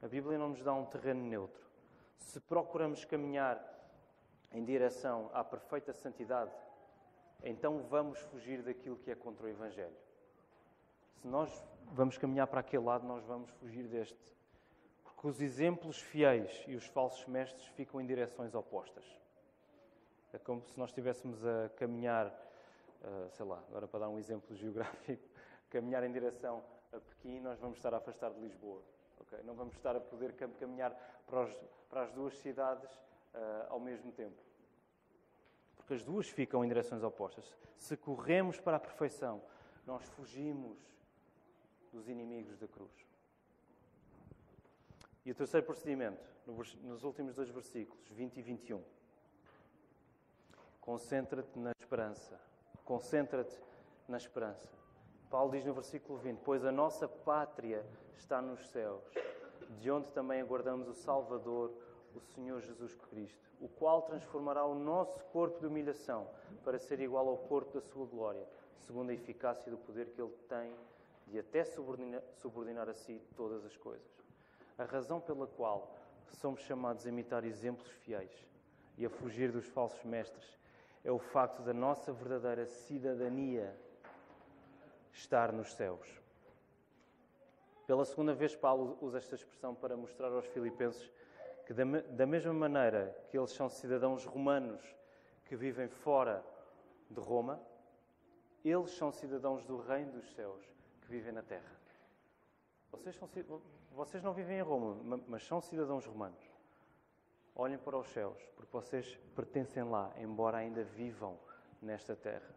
A Bíblia não nos dá um terreno neutro. Se procuramos caminhar em direção à perfeita santidade, então vamos fugir daquilo que é contra o Evangelho. Se nós vamos caminhar para aquele lado, nós vamos fugir deste. Porque os exemplos fiéis e os falsos mestres ficam em direções opostas. É como se nós estivéssemos a caminhar, agora para dar um exemplo geográfico, caminhar em direção a Pequim, nós vamos estar a afastar de Lisboa. Okay? Não vamos estar a poder caminhar para as duas cidades ao mesmo tempo. Porque as duas ficam em direções opostas. Se corremos para a perfeição, nós fugimos dos inimigos da cruz. E o terceiro procedimento, nos últimos 2 versículos, 20 e 21. Concentra-te na esperança. Concentra-te na esperança. Paulo diz no versículo 20, pois a nossa pátria está nos céus, de onde também aguardamos o Salvador, o Senhor Jesus Cristo, o qual transformará o nosso corpo de humilhação para ser igual ao corpo da sua glória, segundo a eficácia do poder que Ele tem de até subordinar a si todas as coisas. A razão pela qual somos chamados a imitar exemplos fiéis e a fugir dos falsos mestres é o facto da nossa verdadeira cidadania estar nos céus. Pela segunda vez, Paulo usa esta expressão para mostrar aos filipenses que da mesma maneira que eles são cidadãos romanos que vivem fora de Roma, eles são cidadãos do reino dos céus que vivem na terra. Vocês não vivem em Roma, mas são cidadãos romanos. Olhem para os céus, porque vocês pertencem lá, embora ainda vivam nesta terra.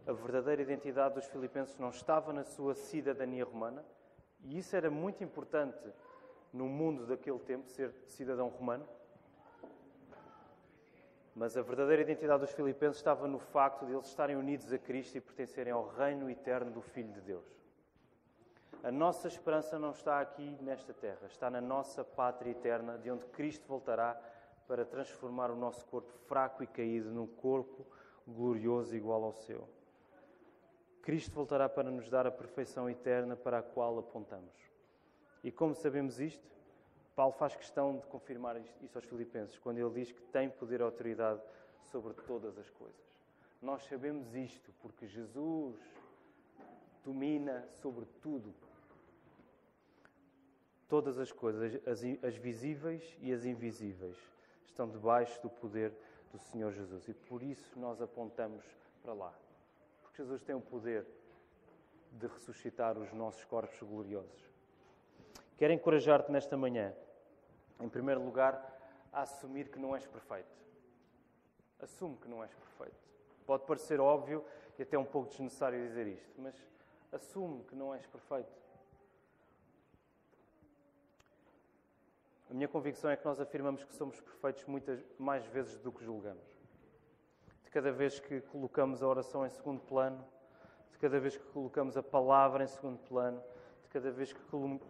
A verdadeira identidade dos filipenses não estava na sua cidadania romana, e isso era muito importante no mundo daquele tempo, ser cidadão romano. Mas a verdadeira identidade dos filipenses estava no facto de eles estarem unidos a Cristo e pertencerem ao reino eterno do Filho de Deus. A nossa esperança não está aqui nesta terra, está na nossa pátria eterna, de onde Cristo voltará para transformar o nosso corpo fraco e caído num corpo glorioso igual ao seu. Cristo voltará para nos dar a perfeição eterna para a qual apontamos. E como sabemos isto, Paulo faz questão de confirmar isso aos filipenses, quando ele diz que tem poder e autoridade sobre todas as coisas. Nós sabemos isto porque Jesus domina sobre tudo. Todas as coisas, as visíveis e as invisíveis, estão debaixo do poder do Senhor Jesus. E por isso nós apontamos para lá. Porque Jesus tem o poder de ressuscitar os nossos corpos gloriosos. Quero encorajar-te nesta manhã, em primeiro lugar, a assumir que não és perfeito. Assume que não és perfeito. Pode parecer óbvio e até um pouco desnecessário dizer isto, mas assume que não és perfeito. A minha convicção é que nós afirmamos que somos perfeitos muitas mais vezes do que julgamos. De cada vez que colocamos a oração em segundo plano, de cada vez que colocamos a palavra em segundo plano, de cada vez que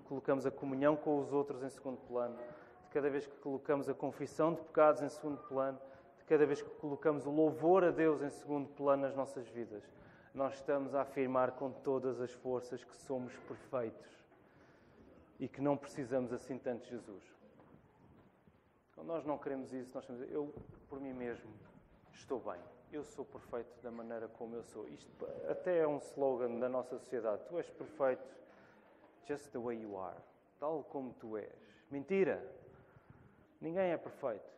colocamos a comunhão com os outros em segundo plano, de cada vez que colocamos a confissão de pecados em segundo plano, de cada vez que colocamos o louvor a Deus em segundo plano nas nossas vidas, nós estamos a afirmar com todas as forças que somos perfeitos e que não precisamos assim tanto de Jesus. Quando nós não queremos isso, nós estamos a dizer, eu, por mim mesmo, estou bem. Eu sou perfeito da maneira como eu sou. Isto até é um slogan da nossa sociedade. Tu és perfeito just the way you are. Tal como tu és. Mentira! Ninguém é perfeito.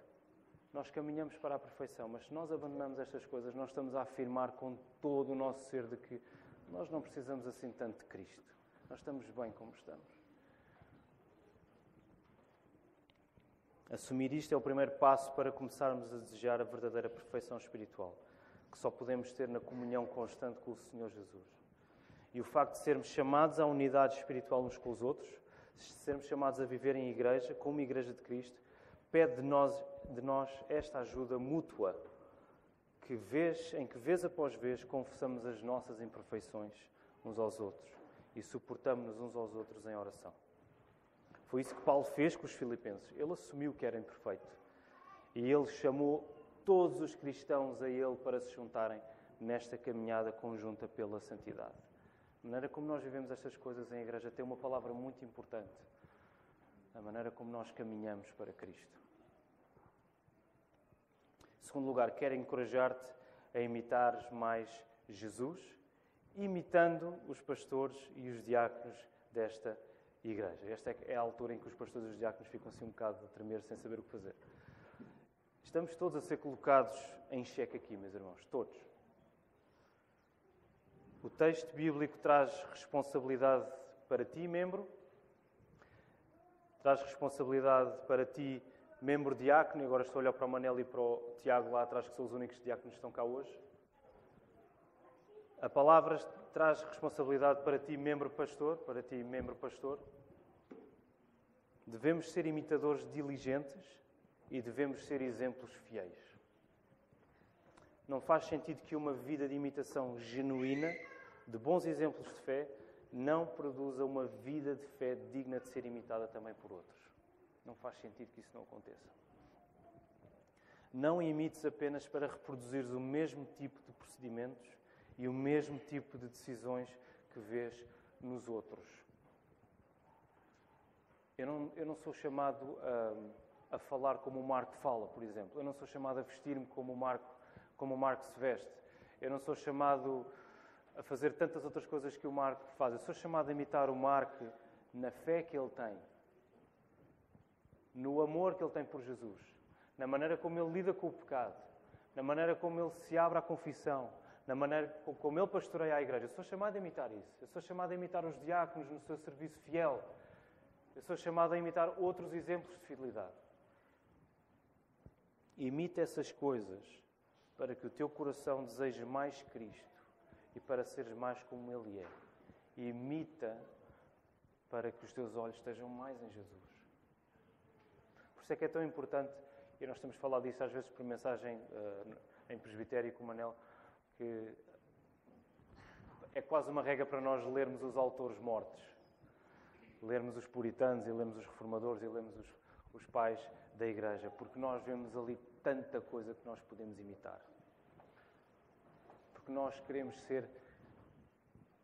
Nós caminhamos para a perfeição, mas se nós abandonamos estas coisas, nós estamos a afirmar com todo o nosso ser de que nós não precisamos assim tanto de Cristo. Nós estamos bem como estamos. Assumir isto é o primeiro passo para começarmos a desejar a verdadeira perfeição espiritual, que só podemos ter na comunhão constante com o Senhor Jesus. E o facto de sermos chamados à unidade espiritual uns com os outros, sermos chamados a viver em igreja, como Igreja de Cristo, pede de nós esta ajuda mútua, em que vez após vez confessamos as nossas imperfeições uns aos outros e suportamos-nos uns aos outros em oração. Foi isso que Paulo fez com os filipenses. Ele assumiu que era imperfeito. E ele chamou todos os cristãos a ele para se juntarem nesta caminhada conjunta pela santidade. A maneira como nós vivemos estas coisas em igreja tem uma palavra muito importante. A maneira como nós caminhamos para Cristo. Em segundo lugar, quero encorajar-te a imitares mais Jesus, imitando os pastores e os diáconos desta igreja. Esta é a altura em que os pastores e os diáconos ficam assim um bocado a tremer sem saber o que fazer. Estamos todos a ser colocados em xeque aqui, meus irmãos, todos. O texto bíblico traz responsabilidade para ti, membro. Traz responsabilidade para ti, membro diácono. E agora estou a olhar para o Manel e para o Tiago lá atrás, que são os únicos diáconos que estão cá hoje. A palavra traz responsabilidade para ti, membro pastor. Para ti, membro pastor. Devemos ser imitadores diligentes e devemos ser exemplos fiéis. Não faz sentido que uma vida de imitação genuína, de bons exemplos de fé, não produza uma vida de fé digna de ser imitada também por outros. Não faz sentido que isso não aconteça. Não imites apenas para reproduzires o mesmo tipo de procedimentos e o mesmo tipo de decisões que vês nos outros. Eu não sou chamado a falar como o Marco fala, por exemplo. Eu não sou chamado a vestir-me como o Marco se veste. Eu não sou chamado a fazer tantas outras coisas que o Marco faz. Eu sou chamado a imitar o Marco na fé que ele tem, no amor que ele tem por Jesus, na maneira como ele lida com o pecado, na maneira como ele se abre à confissão, na maneira como ele pastoreia a igreja. Eu sou chamado a imitar isso. Eu sou chamado a imitar os diáconos no seu serviço fiel. Eu sou chamado a imitar outros exemplos de fidelidade. Imita essas coisas para que o teu coração deseje mais Cristo e para seres mais como Ele é. Imita para que os teus olhos estejam mais em Jesus. Por isso é que é tão importante, e nós temos falado disso às vezes por mensagem em presbitério com o Manel, que é quase uma regra para nós lermos os autores mortos. Lermos os puritanos e lermos os reformadores e lermos os pais da Igreja, porque nós vemos ali tanta coisa que nós podemos imitar. Porque nós queremos ser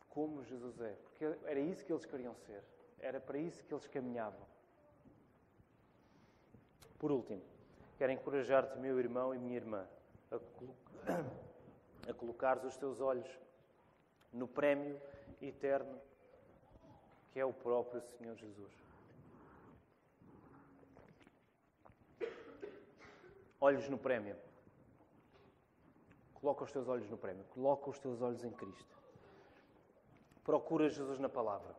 como Jesus é. Porque era isso que eles queriam ser. Era para isso que eles caminhavam. Por último, quero encorajar-te, meu irmão e minha irmã, a colocares os teus olhos no prémio eterno que é o próprio Senhor Jesus. Olhos no prémio. Coloca os teus olhos no prémio. Coloca os teus olhos em Cristo. Procura Jesus na palavra.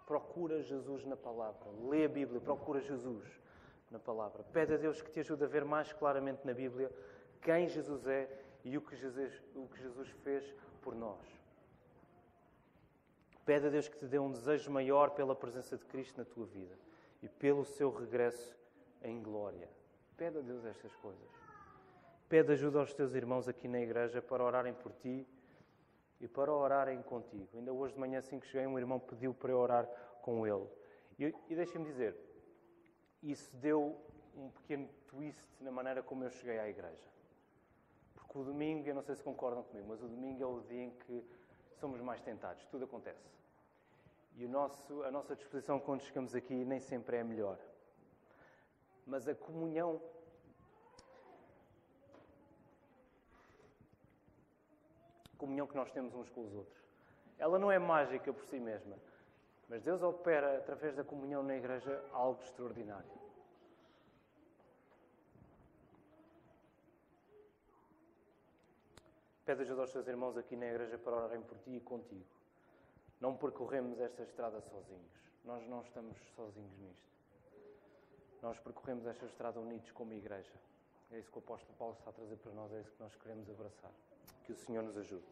Procura Jesus na palavra. Lê a Bíblia. Procura Jesus na palavra. Pede a Deus que te ajude a ver mais claramente na Bíblia quem Jesus é e o que Jesus fez por nós. Pede a Deus que te dê um desejo maior pela presença de Cristo na tua vida e pelo seu regresso em glória. Pede a Deus estas coisas. Pede ajuda aos teus irmãos aqui na igreja para orarem por ti e para orarem contigo. Ainda hoje de manhã, assim que cheguei, um irmão pediu para eu orar com ele. E deixem-me dizer, isso deu um pequeno twist na maneira como eu cheguei à igreja. Porque o domingo, eu não sei se concordam comigo, mas o domingo é o dia em que somos mais tentados, tudo acontece. E a nossa disposição quando chegamos aqui nem sempre é a melhor. Mas a comunhão que nós temos uns com os outros, ela não é mágica por si mesma, mas Deus opera através da comunhão na igreja algo extraordinário. Pede ajuda aos teus irmãos aqui na igreja para orarem por ti e contigo. Não percorremos esta estrada sozinhos. Nós não estamos sozinhos nisto. Nós percorremos esta estrada unidos como igreja. É isso que o apóstolo Paulo está a trazer para nós, é isso que nós queremos abraçar. Que o Senhor nos ajude.